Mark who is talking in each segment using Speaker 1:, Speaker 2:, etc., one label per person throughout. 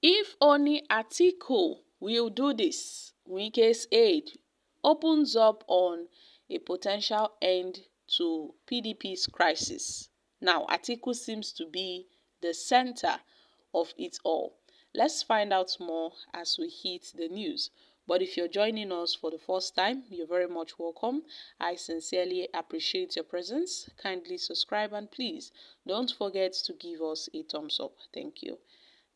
Speaker 1: If only Atiku will do this, Wike's aid opens up on a potential end to PDP's crisis. Now, Atiku seems to be the center of it all. Let's find out more as we hit the news. But if you're joining us for the first time, you're very much welcome. I sincerely appreciate your presence. Kindly subscribe and please don't forget to give us a thumbs up. Thank you.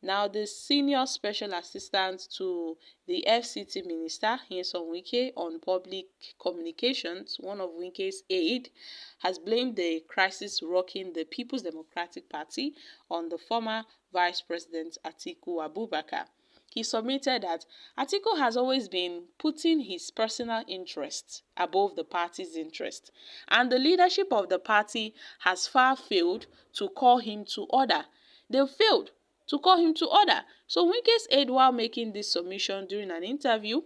Speaker 1: Now, the senior special assistant to the FCT minister, Nyesom Wike, on public communications, one of Wike's aide, has blamed the crisis rocking the People's Democratic Party on the former Vice President Atiku Abubakar. He submitted that Atiku has always been putting his personal interests above the party's interest, and the leadership of the party has far failed to call him to order. They failed to call him to order. So Wike's aide, while making this submission during an interview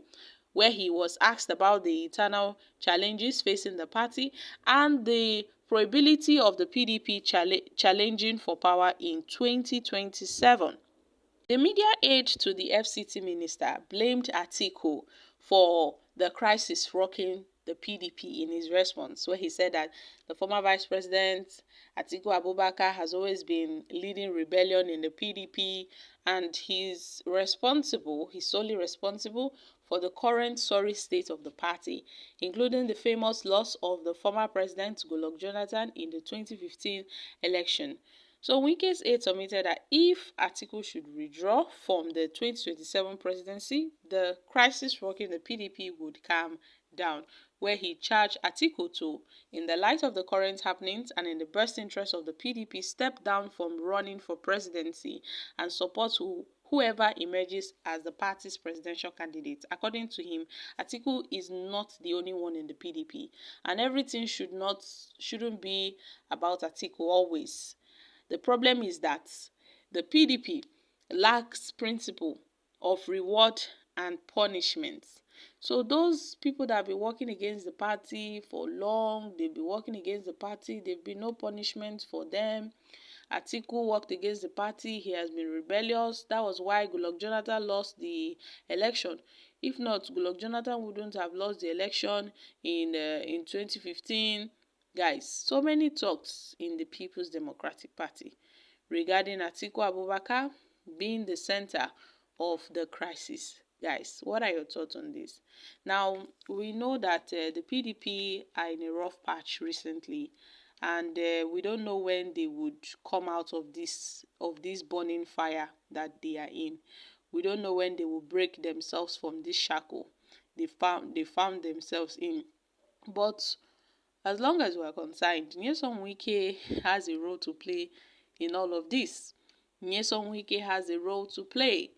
Speaker 1: where he was asked about the internal challenges facing the party and the probability of the PDP challenging for power in 2027. The media aide to the FCT minister blamed Atiku for the crisis rocking the PDP in his response, where he said that the former vice president, Atiku Abubakar, has always been leading rebellion in the PDP and he's solely responsible for the current sorry state of the party, including the famous loss of the former president Goodluck Jonathan in the 2015 election. So Wike's aide submitted that if Atiku should withdraw from the 2027 presidency, the crisis rocking the PDP would calm down, where he charged Atiku to, in the light of the current happenings and in the best interest of the PDP, step down from running for presidency and support whoever emerges as the party's presidential candidate. According to him, Atiku is not the only one in the PDP, and everything shouldn't be about Atiku always. The problem is that the PDP lacks principle of reward and punishment. So those people that have been working against the party for long, they've been working against the party, there've been no punishment for them. Atiku worked against the party, he has been rebellious. That was why Goodluck Jonathan lost the election. If not, Goodluck Jonathan wouldn't have lost the election in 2015. Guys, so many talks in the People's Democratic Party regarding Atiku Abubakar being the center of the crisis. Guys, what are your thoughts on this? Now, we know that the PDP are in a rough patch recently, and we don't know when they would come out of this burning fire that they are in. We don't know when they will break themselves from this shackle they found themselves in. But as long as we are concerned, Nyesom Wike has a role to play in all of this. Nyesom Wike has a role to play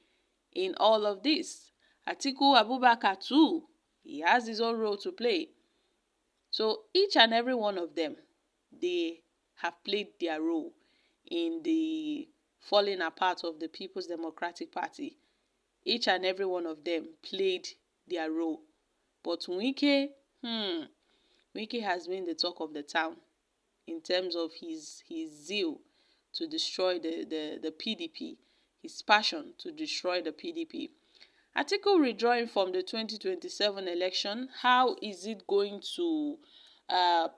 Speaker 1: in all of this. Atiku Abubakar too, he has his own role to play. So each and every one of them, they have played their role in the falling apart of the People's Democratic Party. Each and every one of them played their role. But Wike has been the talk of the town in terms of his zeal to destroy the PDP, his passion to destroy the PDP. Atiku withdrawing from the 2027 election, how is it going to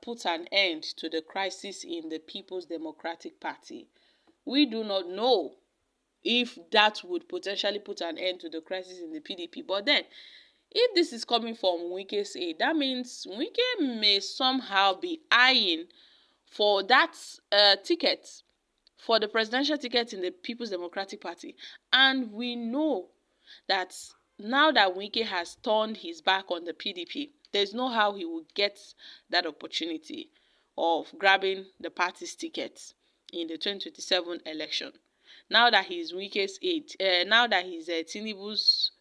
Speaker 1: put an end to the crisis in the People's Democratic Party? We do not know if that would potentially put an end to the crisis in the PDP. But then, if this is coming from Wike's aid, that means Wike may somehow be eyeing for that ticket, for the presidential ticket in the People's Democratic Party. And we know that now that Wike has turned his back on the PDP, there's no how he will get that opportunity of grabbing the party's ticket in the 2027 election. Now that he's Wike's aide, now that he's Tinubu's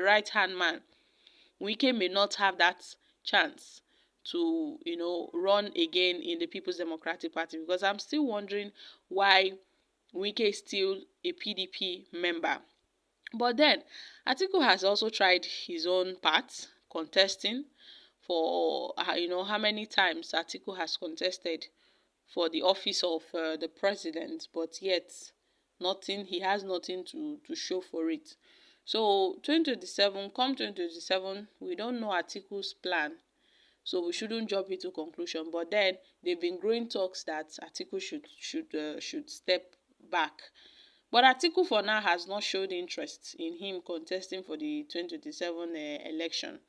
Speaker 1: right-hand man, Wike may not have that chance to, run again in the People's Democratic Party, because I'm still wondering why Wike is still a PDP member. But then, Atiku has also tried his own part, contesting for, how many times Atiku has contested for the office of the president, but yet nothing. He has nothing to show for it. So 2027, come 2027, we don't know Atiku's plan. So we shouldn't jump into conclusion. But then they've been growing talks that Atiku should step back. But Atiku for now has not showed interest in him contesting for the 2027 election.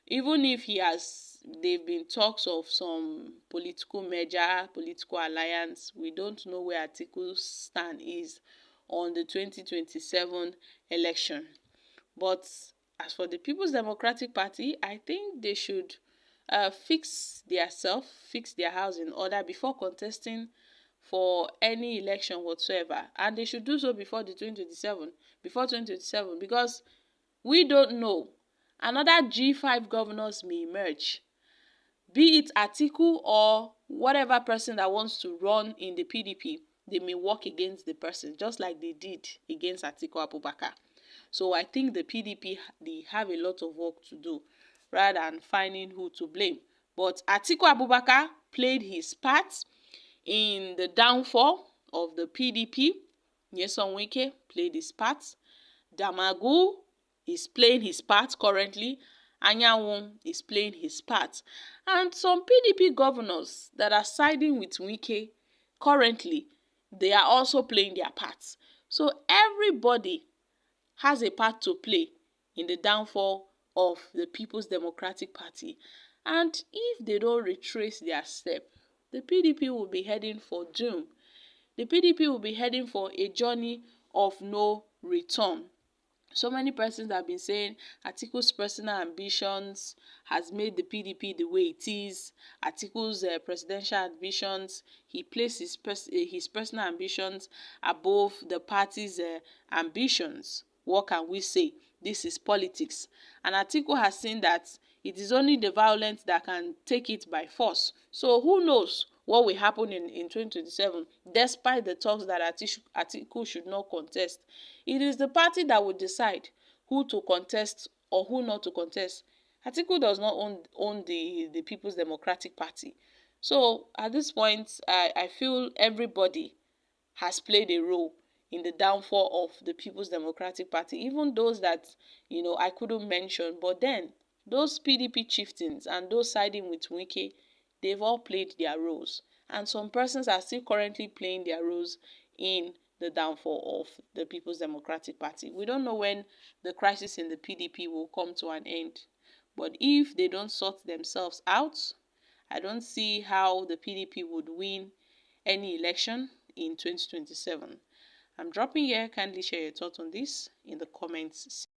Speaker 1: Even if they've been talks of some political merger, political alliance, we don't know where Atiku's stand is on the 2027 election. But as for the People's Democratic Party, I think they should fix their house in order before contesting for any election whatsoever. And they should do so before 2027, because we don't know. Another G5 governors may emerge, be it Atiku or whatever person that wants to run in the PDP. They may work against the person, just like they did against Atiku Abubakar. So I think the PDP, they have a lot of work to do rather than finding who to blame. But Atiku Abubakar played his part in the downfall of the PDP. Nyesom Wike played his part. Damagu is playing his part currently. Anyanwu is playing his part. And some PDP governors that are siding with Wike currently, they are also playing their parts. So everybody has a part to play in the downfall of the People's Democratic Party. And if they don't retrace their step, the PDP will be heading for doom. The PDP will be heading for a journey of no return. So many persons have been saying Atiku's personal ambitions has made the PDP the way it is. Atiku's presidential ambitions, he placed his personal ambitions above the party's ambitions. What can we say? This is politics. And Atiku has seen that it is only the violent that can take it by force. So who knows what will happen in 2027, despite the talks that Atiku should not contest. It is the party that will decide who to contest or who not to contest. Atiku does not own the People's Democratic Party. So at this point, I feel everybody has played a role in the downfall of the People's Democratic Party, even those that, I couldn't mention. But then, those PDP chieftains and those siding with Wike, they've all played their roles. And some persons are still currently playing their roles in the downfall of the People's Democratic Party. We don't know when the crisis in the PDP will come to an end. But if they don't sort themselves out, I don't see how the PDP would win any election in 2027. I'm dropping here. Kindly share your thoughts on this in the comments section.